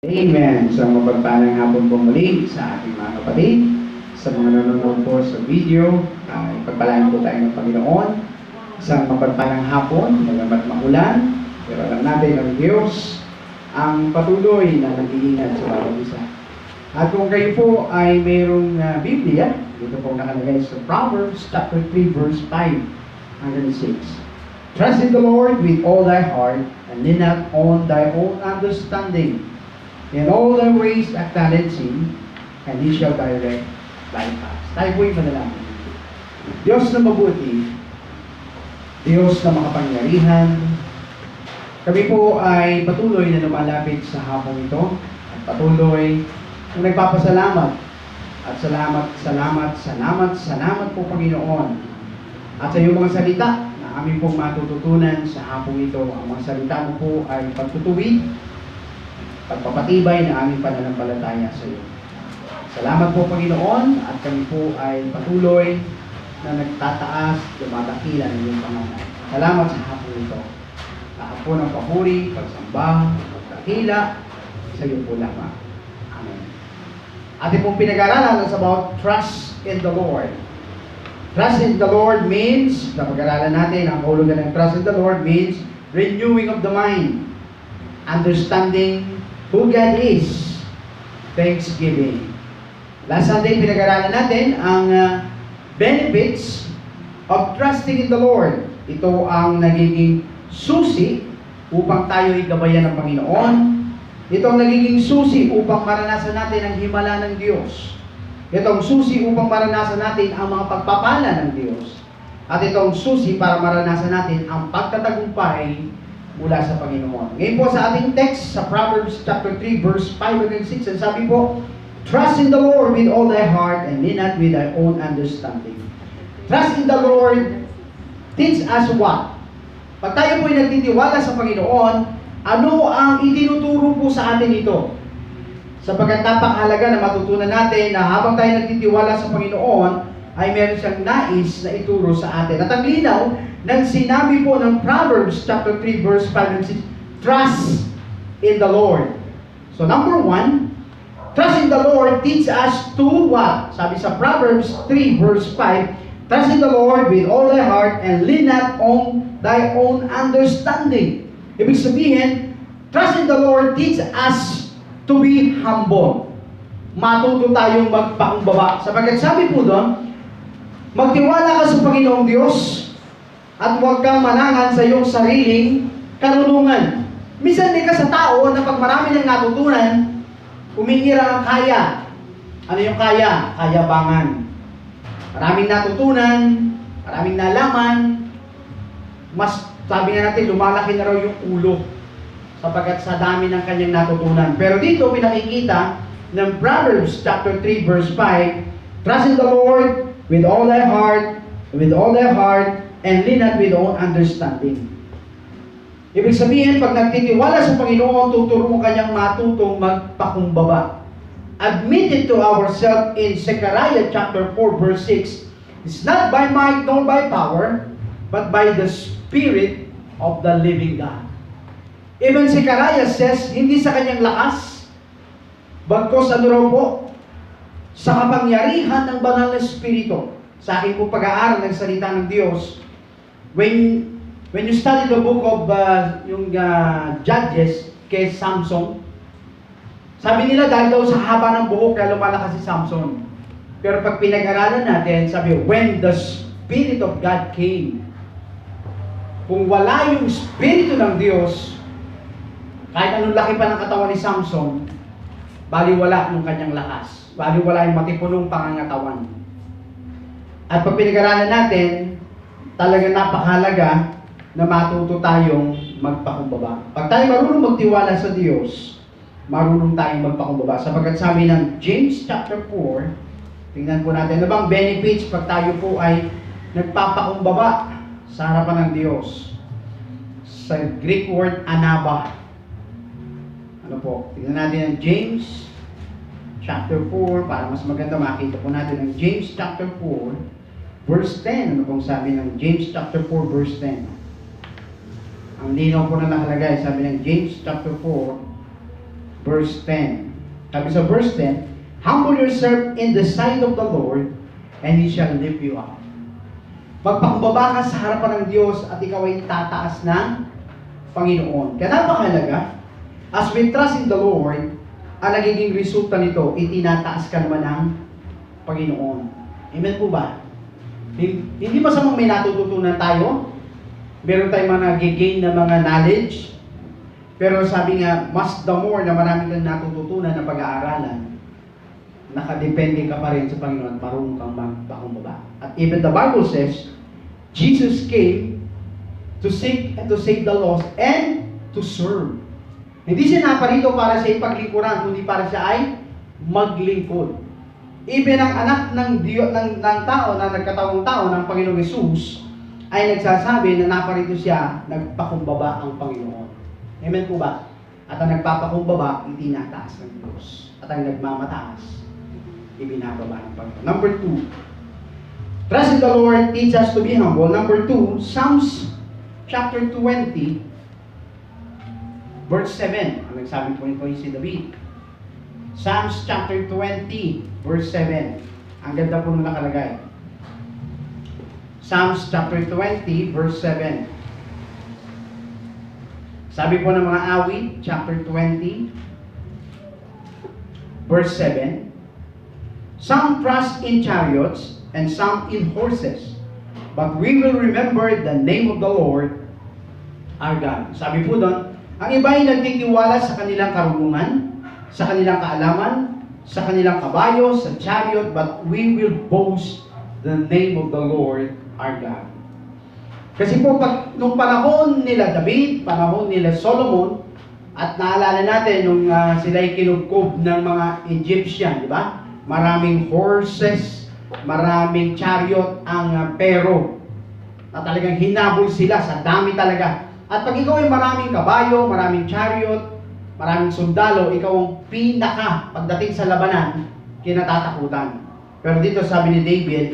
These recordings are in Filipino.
Amen. So mapagpalang hapon po muli sa ating mga kapatid, sa mga nanonood po sa video, pagpalain po tayo ng Panginoon. Isang mapagpalang hapon, magamat maulan, pero alam natin ang Diyos ang patuloy na nag-iingat sa bawat isa. At kung kayo po ay mayroong Biblia, dito po nakalagay sa Proverbs chapter 3 verse 5 hanggang 6. Trust in the Lord with all thy heart, and lean not on thy own understanding. In all thy ways acknowledge Him, and He shall direct thy paths. Tayo po'y manalangin. Diyos na mabuti, Diyos na makapangyarihan, kami po ay patuloy na lumalapit sa hapong ito, at patuloy na nagpapasalamat, at salamat po Panginoon, at sa iyong mga salita na aming pong matututunan sa hapong ito. Ang mga salita mo po ay pagtutuwid, pagpapatibay na aming pananampalataya sa iyo. Salamat po Panginoon, at kami po ay patuloy na nagtataas, dumadakila ng iyong pangalan. Salamat sa hapon ito. Lahat po ng papuri, pagsamba, pagdakila sa iyo po lamang. Amen. Ating pong pinag-aralan is about trust in the Lord. Trust in the Lord means, na pag-aralan natin, ang hulugan ng trust in the Lord means renewing of the mind, understanding who God is, thanksgiving. Last Sunday, pinag-aralan natin ang benefits of trusting in the Lord. Ito ang nagiging susi upang tayo ay gabayan ng Panginoon. Ito ang nagiging susi upang maranasan natin ang himala ng Diyos. Ito ang susi upang maranasan natin ang mga pagpapala ng Diyos. At ito ang susi para maranasan natin ang pagtatagumpay mula sa Panginoon. Ngayon po sa ating text sa Proverbs chapter 3 verse 5 and 6, and sabi po, trust in the Lord with all thy heart, and lean not with thy own understanding. Trust in the Lord teach us what? Pag tayo po ay nagtitiwala sa Panginoon, ano ang itinuturo po sa atin ito? Sapagkat napakahalaga na matutunan natin na habang tayo nagtitiwala sa Panginoon, ay meron siyang nais na ituro sa atin. At ang linaw ng sinabi po ng Proverbs chapter 3 verse 5 and 6, trust in the Lord. So number 1, trust in the Lord teach us to what? Sabi sa Proverbs 3 verse 5, trust in the Lord with all thy heart, and lean not on thy own understanding. Ibig sabihin, trust in the Lord teach us to be humble. Matuto tayong magpakumbaba. Sapagkat sabi po doon, magtiwala ka sa Panginoong Diyos at huwag kang manangan sa iyong sariling karunungan. Minsan din ka sa tao na pag marami nang natutunan, umiira ang kaya. Ano yung kaya? Kayabangan. Maraming natutunan, maraming nalaman, mas sabi nga natin, lumalaki na raw yung ulo sapagkat sa dami ng kanyang natutunan. Pero dito, pinakikita ng Proverbs chapter 3 verse 5, trust in the Lord with all thy heart, and lean not with own understanding. Ibig sabihin, pag nagtitiwala sa Panginoon, tuturo mo kanyang matutong magpakumbaba. Admit it to ourselves in Zechariah chapter 4 verse 6, it's not by might nor by power, but by the Spirit of the living God. Even Zechariah says, hindi sa kanyang lakas, bagkos ano raw po, sa kapangyarihan ng banal na Espiritu. Sa aking po pag-aaral ng salita ng Diyos, when you study the book of Judges kay Samson, sabi nila dahil daw sa haba ng buhok kaya lumalakas si Samson. Pero pag pinag-aralan natin, sabi, when the Spirit of God came, kung wala yung Espiritu ng Diyos, kahit anong laki pa ng katawan ni Samson, baliwala yung kanyang lakas. Baliwala yung matipunong pangangatawan. At pag pinag-aralan natin, talagang napakahalaga na matuto tayong magpakumbaba. Pag tayo marunong magtiwala sa Diyos, marunong tayong magpakumbaba. Sapagkat sabi ng James chapter 4, tingnan po natin, ano bang benefits pag tayo po ay nagpapakumbaba sa harapan ng Diyos? Sa Greek word anaba. Ano po? Tingnan natin ang James chapter 4 para mas maganda makita po natin ang James chapter 4 verse 10. Ano pong sabi ng James chapter 4 verse 10? Ang linaw po na nakalagay, sabi ng James chapter 4 verse 10. Sabi sa verse 10, humble yourself in the sight of the Lord, and He shall lift you up. Magpakumbaba ka sa harapan ng Diyos at ikaw ay tataas ng Panginoon. Kaya napakahalaga, as we trust in the Lord, ang nagiging resulta nito, itinataas ka naman ng Panginoon. Amen po ba? Hindi masamang may natututunan tayo. Meron tayong mga nag-gain na mga knowledge. Pero sabi nga, mas the more na marami kang natututunan na pag-aaralan, nakadepende ka pa rin sa Panginoon at marunong kang magpakumbaba. At even the Bible says, Jesus came to seek and to save the lost and to serve. Hindi siya naparito para sa ipaglingkuran, kundi para siya ay maglingkod. Even ang anak ng Diyos, ng tao na nagkatawang tao ng Panginoong Hesus ay nagsasabi na naparito siya, nagpakumbaba ang Panginoon. Amen po ba? At ang nagpapakumbaba, itinataas ng Diyos. At ang nagmamataas, ibinababa ng Panginoon. Number 2, trust in the Lord, teach us to be humble. Number 2, Psalms chapter 20, verse 7. Ang nagsabi po nito si David. Psalms chapter 20, verse 7. Ang ganda po nung nakalagay. Psalms chapter 20, verse 7. Sabi po ng mga awit, chapter 20, verse 7. Some trust in chariots and some in horses, but we will remember the name of the Lord our God. Sabi po doon, ang iba ay nagtitiwala sa kanilang karunungan, sa kanilang kaalaman, sa kanilang kabayo, sa chariot, but we will boast the name of the Lord our God. Kasi po, nung panahon nila David, panahon nila Solomon, at naalala natin nung sila'y kinubkob ng mga Egyptian, di ba? Maraming horses, maraming chariot ang pero. Na talagang hinabol sila sa dami talaga. At pag ikaw ay maraming kabayo, maraming chariot, maraming sundalo, ikaw ang pinaka pagdating sa labanan, kinatatakutan. Pero dito sabi ni David,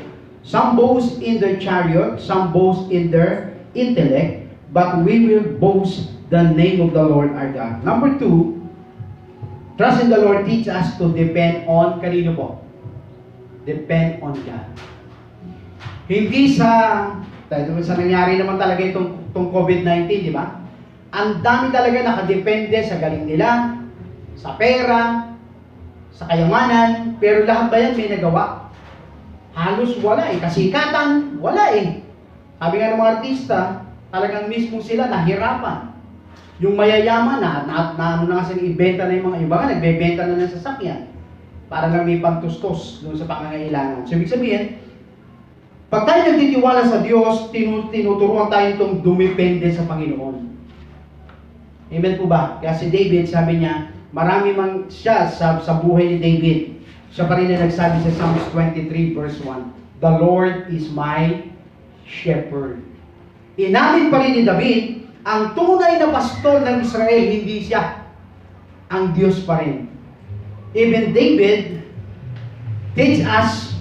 some boast in their chariot, some boast in their intellect, but we will boast the name of the Lord our God. Number 2, trust in the Lord teach us to depend on, kanino po? Depend on God. Hindi sa nangyari naman talaga itong COVID-19, di ba? Ang dami talaga nakadepende sa galing nila, sa pera, sa kayamanan, pero lahat ba yan may nagawa? Halos wala eh. Kasikatan, wala eh. Sabi nga ng mga artista, talagang mismo sila nahirapan. Yung mayayaman ano na kasi ibenta na yung mga iba nga, nagbebenta na ng sasakyan. Para lang may pangtustos doon sa pangangailangan. So, ibig sabihin, pag tayo nagtitiwala sa Diyos, tinuturuan tayo itong dumepende sa Panginoon. Amen po ba? Kaya si David, sabi niya, marami man siya sa buhay ni David. Siya pa rin na nagsabi sa Psalms 23 verse 1, the Lord is my shepherd. Inamin pa rin ni David, ang tunay na pastol ng Israel, hindi siya. Ang Diyos pa rin. Even David teach us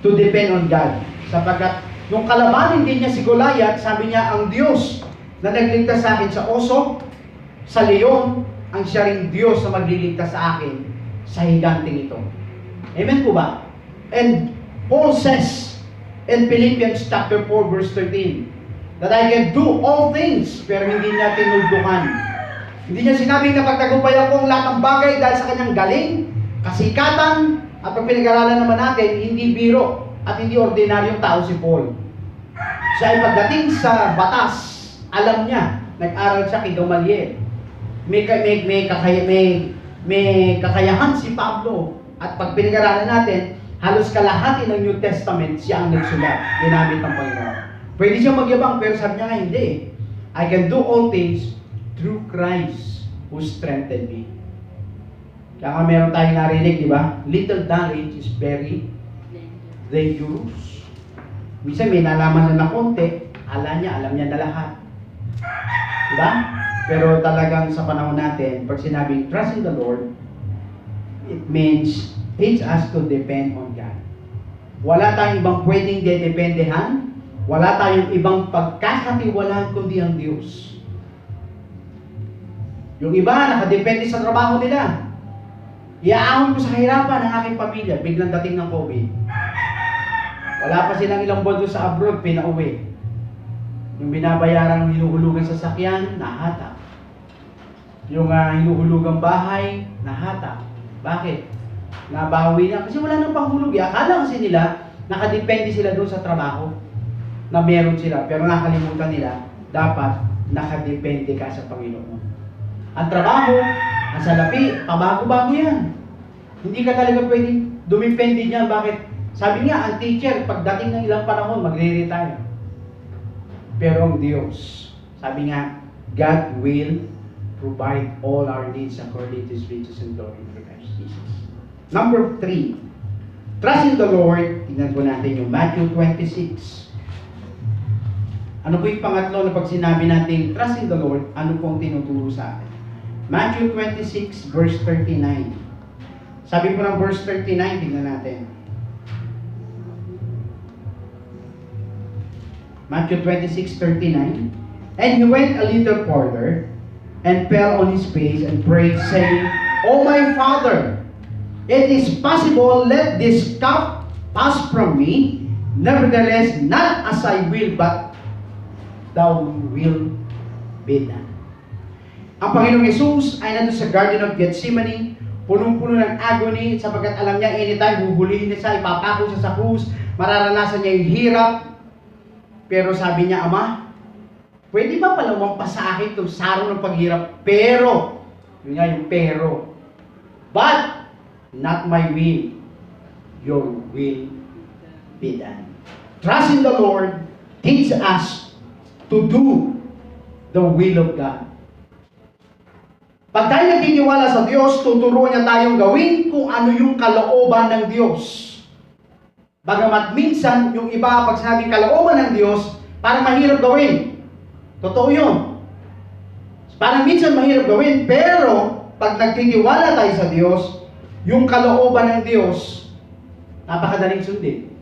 to depend on God. Sapagkat nung kalabanin din niya si Goliath, sabi niya, ang Diyos na nagligtas sa akin sa oso, sa leon, ang siya ring Diyos na magliligtas sa akin sa higanting ito. Amen po ba? And Paul says in Philippians chapter 4 verse 13 that I can do all things, pero hindi niya tinuldukan. Hindi niya sinabing na pagtagumpay ako ang lahat ng bagay dahil sa kanyang galing, kasikatan, at pag pinag-aralan naman natin, hindi biro at hindi ordinaryong tao si Paul. Siya ay pagdating sa batas, alam niya, nag-aral siya kay Gamaliel. May kakayahan si Pablo. At pag pinag-aralan natin, halos kalahati ng New Testament siya ang nagsulat, ginamit ng Panginoon. Pwede siya magyabang, pero sabi niya nga hindi. I can do all things through Christ who strengthened me. Kaya nga meron tayong narinig, di ba? Little knowledge is very dangerous. Minsan may nalaman na konti, alam niya na lahat. Di ba? Pero talagang sa panahon natin, pag sinabing trust in the Lord, it means teach us to depend on God. Wala tayong ibang pwedeng dedependehan, wala tayong ibang pagkakatiwalaan kundi ang Diyos. Yung iba, nakadepende sa trabaho nila. Iaahon ko sa kahirapan ng aking pamilya, biglang dating ng COVID. Wala pa silang ilang buwan doon sa abroad, pinauwi. Yung binabayarang hinuhulugan sa sakyan, nahatak. Yung hinuhulugang bahay, nahatak. Bakit? Nabawi na. Kasi wala nang panghulog. Akala kasi nila, nakadepende sila doon sa trabaho na meron sila. Pero nakalimutan nila, dapat nakadepende ka sa Panginoon. Ang trabaho, ang salapi, pabago-bago yan. Hindi ka talaga pwedeng dumipende niya. Bakit? Sabi nga, ang teacher, pagdating ng ilang panahon, magre-retire. Pero ang Diyos, sabi nga, God will provide all our needs according to His riches and glory in Christ Jesus. Number 3, trust in the Lord. Tingnan po natin yung Matthew 26. Ano po yung pangatlo na pag sinabi natin, trust in the Lord, ano po ang tinuturo sa atin? Matthew 26, verse 39. Sabi po ng verse 39, tingnan natin. Matthew 26:39. And he went a little further and fell on his face and prayed, saying, O my Father, it is possible, let this cup pass from me. Nevertheless, not as I will, but thou will be done. Ang Panginoong Jesus ay nandun sa Garden of Gethsemane, punong-puno ng agony, sapagkat alam niya anytime huhulihin niya siya, ipapako siya sa krus, mararanasan niya yung hirap. Pero sabi niya, Ama, pwede ba palawampas sa akin itong saro ng paghirap? Pero, yun nga yung pero. But, not my will, your will be done. Trust in the Lord teach us to do the will of God. Pag tayo nagtitiwala sa Diyos, tuturuan niya tayong gawin kung ano yung kalooban ng Diyos. Bagamat minsan, yung iba, pag sinabing kalooban ng Diyos, parang mahirap gawin. Totoo yun. Parang minsan mahirap gawin, pero pag nagtitiwala tayo sa Diyos, yung kalooban ng Diyos, napakadaling sundin.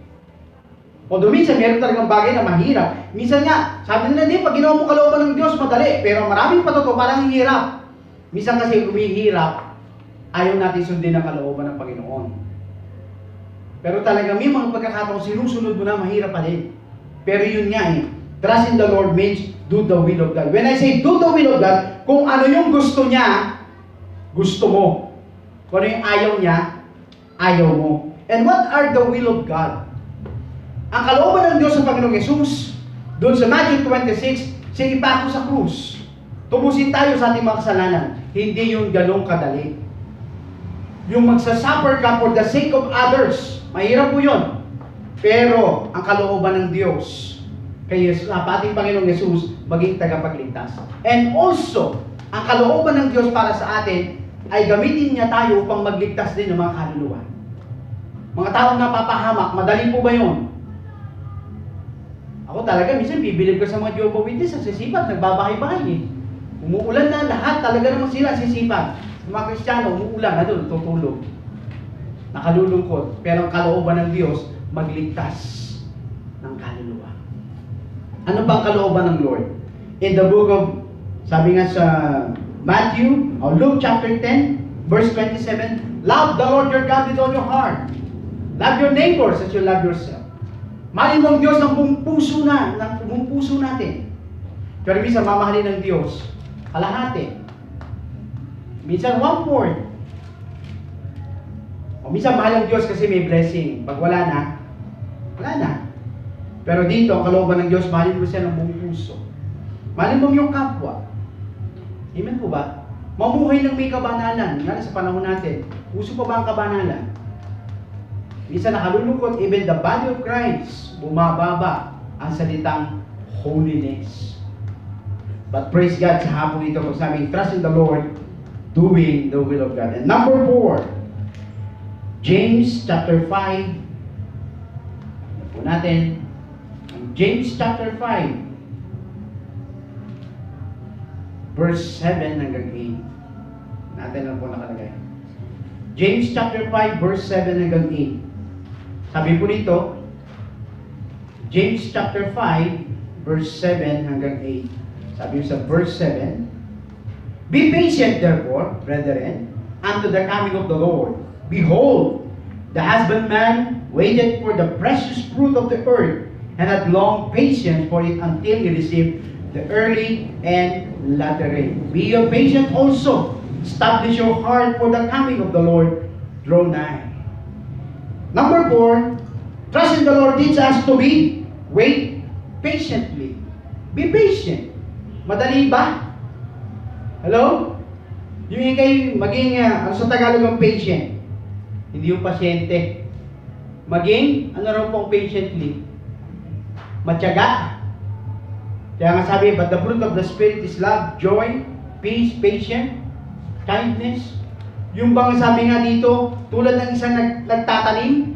Although minsan, meron talagang bagay na mahirap. Minsan nga, sabi nila, pag ginawa mo kalooban ng Diyos, madali. Pero maraming patuto, parang hirap. Minsan kasi umihirap, ayaw natin sundin ang kalooban ng Panginoon. Pero talaga may mga pagkakataon, sinusunod mo na, mahirap pa din. Pero yun nga trust in the Lord means do the will of God. When I say do the will of God, kung ano yung gusto niya, gusto mo. Kung ano yung ayaw niya, ayaw mo. And what are the will of God? Ang kalooban ng Diyos sa Panginoong Jesus, doon sa Matthew 26, siya ipako sa krus. Tubusin tayo sa ating mga kasalanan. Hindi yung ganong kadali. Yung magsasuffer ka for the sake of others, mahirap po yun. Pero, ang kalooban ng Diyos, kay ating Panginoong Jesus, maging tagapagligtas. And also, ang kalooban ng Diyos para sa atin, ay gamitin niya tayo upang magligtas din ng mga kaluluwa. Mga taong napapahamak, madali po ba yun? Ako talaga, minsan bibilib ko sa mga Jehovah's Witness, ang sisipag, nagbabahay-bahay eh. Umuulan na, lahat talaga naman sila sisipag. Mga Kristiyano, umuulan na doon, tutulog. Nakalulungkot. Pero ang kalooban ng Diyos, magligtas ng kaluluwa. Ano ba ang kalooban ng Lord? In the book of, sabi nga sa Matthew, or Luke chapter 10, verse 27, love the Lord your God with all your heart. Love your neighbors as you love yourself. Mahalin mo ang Diyos ng buong puso ng buong puso natin. Pero minsan mamahalin ng Diyos, kalahati. Minsan 1/4. O minsan mahal ang Diyos kasi may blessing. Pag wala na, wala na. Pero dito, ang kalooban ng Diyos, mahalin mo siya ng buong puso. Mahalin mo yung kapwa. Amen po ba? Mamuhay ng may kabanalan. Nga sa panahon natin, uso pa ba ang kabanalan? Minsan nakalulungkot, even the body of Christ, bumababa ang salitang holiness. But praise God sa hapon ito, kung sabing trust in the Lord, doing the will of God. And number 4, James chapter 5. Ano po natin? James chapter 5, verse 7 hanggang 8. Natin lang po nakalagay. James chapter 5, verse 7 hanggang 8. Sabi po dito, James chapter 5, verse 7 hanggang 8. Sabi sa verse 7, Be patient, therefore, brethren, unto the coming of the Lord. Behold, the husbandman waited for the precious fruit of the earth, and had long patience for it until he received the early and latter rain. Be ye patient also. Establish your heart, for the coming of the Lord draw nigh. Number 4, trust in the Lord teaches us to wait patiently. Be patient. Madali ba? Hello? Yung ikay maging, sa Tagalog ang patient. Hindi yung pasyente. Maging, ano raw pong patiently? Matyaga. Kaya nga sabi, but the fruit of the Spirit is love, joy, peace, patience, kindness. Yung bang sabi nga dito, tulad ng isang nagtatanim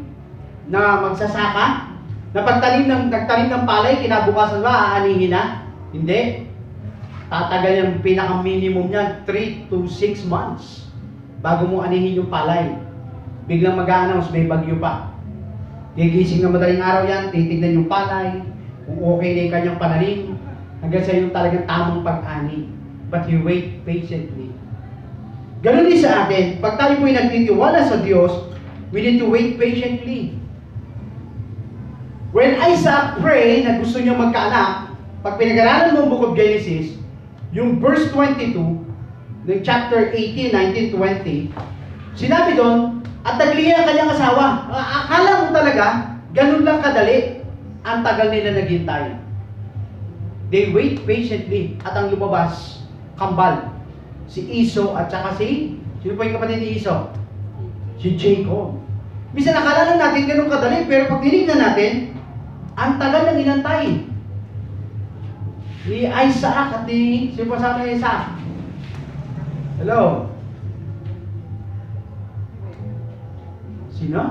na magsasaka, na nagtanim ng palay, kinabukasan ba, aanihin na? Hindi. Tatagal yung pinaka-minimum niyan, 3 to 6 months bago mo anihin yung palay. Biglang mag-a-announce, may bagyo pa. Gigising na madaling araw yan, titignan yung palay, kung okay na yung kanyang pananim, hanggang sa yung talagang tamang pag-ani. But you wait patiently. Ganun din sa atin, pag tayo po'y nagtitiwala sa Diyos, we need to wait patiently. When Isaac prayed na gusto niya magkaanak, pag pinag-aralan mo ang Book of Genesis, yung verse 22, ng chapter 18, 19, 20, sinabi doon, at nagliya ang kanyang asawa. Akala mo talaga, ganun lang kadali, ang tagal nila naghintay. They wait patiently, at ang lumabas, kambal. Si Esau at saka sino pa yung kapatid ni Esau? Si Jacob. Minsan nakala lang natin ganun kadali, pero pag tinignan natin, ang tagal ng inantay. Ni Isaac at sino pa sa ni Isaac? Hello? Sino?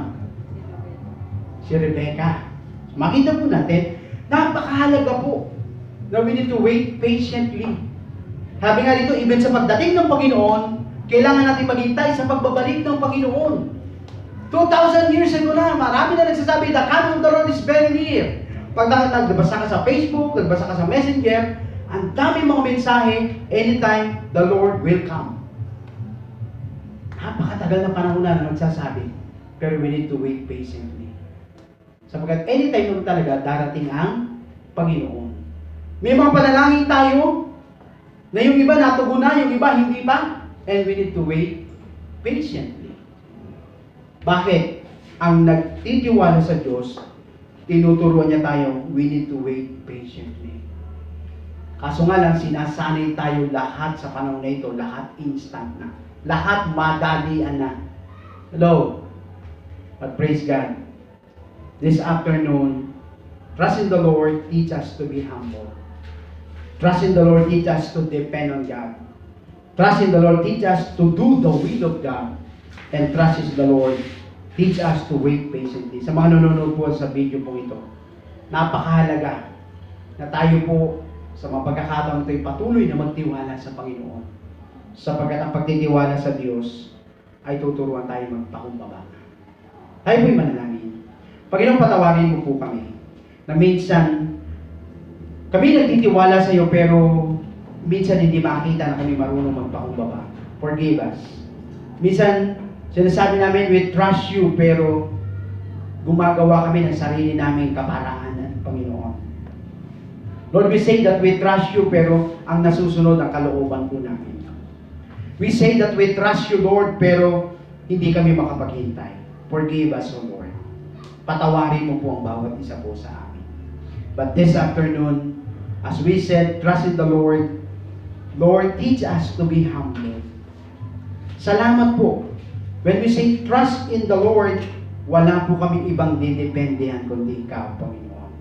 Si Rebecca. Makita po natin, napakahalaga po na we need to wait patiently. Sabi nga dito, even sa pagdating ng Panginoon, kailangan natin maghintay sa pagbabalik ng Panginoon. 2,000 years ago na, marami na nagsasabi, the coming of the Lord is very near. Pag nagbasa ka sa Facebook, nagbasa ka sa Messenger, ang daming mga mensahe, anytime the Lord will come. Napakatagal na panahon na nagsasabi, pero we need to wait patiently. Sapagkat anytime naman talaga, darating ang Panginoon. May mga panalangin tayo, na yung iba natugon na, yung iba hindi pa, and we need to wait patiently. Bakit? Ang nagtitiwala sa Diyos, tinuturuan niya tayo, we need to wait patiently. Kaso nga lang, sinasanay tayo lahat sa panahon na ito, lahat instant na. Lahat madalian na. Hello? But praise God. This afternoon, trust in the Lord, teach us to be humble. Trust in the Lord, teach us to depend on God. Trust in the Lord, teach us to do the will of God. And trust in the Lord, teach us to wait patiently. Sa mga nanonood po sa video po ito, napakahalaga na tayo po sa mga pagkakataon ito'y patuloy na magtiwala sa Panginoon. Sapagkat ang pagtitiwala sa Diyos ay tuturuan tayo magpakumbaba. Tayo po'y manalangin. Panginoon, patawarin mo po kami na minsan kami nagtitiwala sa iyo pero minsan hindi makita na kami marunong magpakumbaba. Forgive us. Minsan, sinasabi namin, we trust you, pero gumagawa kami ng sarili namin kaparaanan, Panginoon. Lord, we say that we trust you, pero ang nasusunod ang kalooban po namin. We say that we trust you, Lord, pero hindi kami makapaghintay. Forgive us, O Lord. Patawarin mo po ang bawat isa po sa amin. But this afternoon, as we said, trust in the Lord. Lord, teach us to be humble. Salamat po. When we say trust in the Lord, wala po kami ibang didependehan kundi ikaw, Panginoon.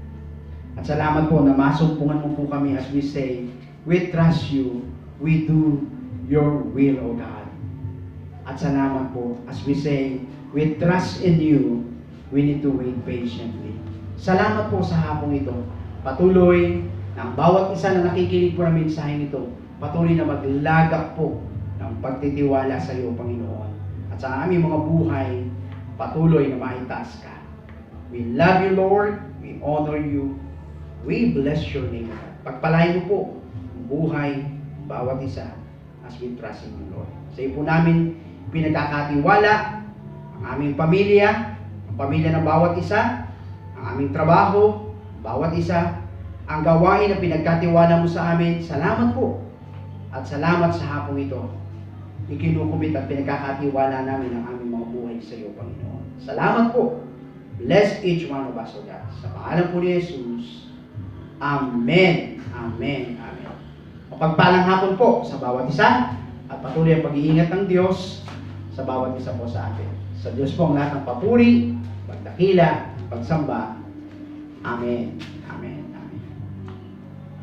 At salamat po na masumpungan mo po kami as we say, we trust you, we do your will, O God. At salamat po as we say, we trust in you, we need to wait patiently. Salamat po sa hapong ito. Patuloy na ang bawat isa na nakikinig po ng mensahe nito, patuloy na maglagak po ng pagtitiwala sa iyo, Panginoon. At sa aming mga buhay, patuloy na maitaas ka. We love you, Lord. We honor you. We bless your name. Pagpalain mo po ang buhay, bawat isa. as we trust in you, Lord. Sa iyo po namin pinagkakatiwala ang aming pamilya, ang pamilya ng bawat isa, ang aming trabaho, bawat isa, ang gawain na pinagkatiwala mo sa amin. Salamat po. At salamat sa hapong ito. Ikinukumit at pinagkakatiwala namin ang aming mga buhay sa iyo, Panginoon. Salamat po. Bless each one of us, O God. Sa pangalan po ni Jesus. Amen. Amen. Amen. Mapagpalang hapon po sa bawat isa at patuloy ang pag-iingat ng Diyos sa bawat isa po sa atin. Sa Diyos po ang lahat ng papuri, pagdakila, pagsamba. Amen. Amen.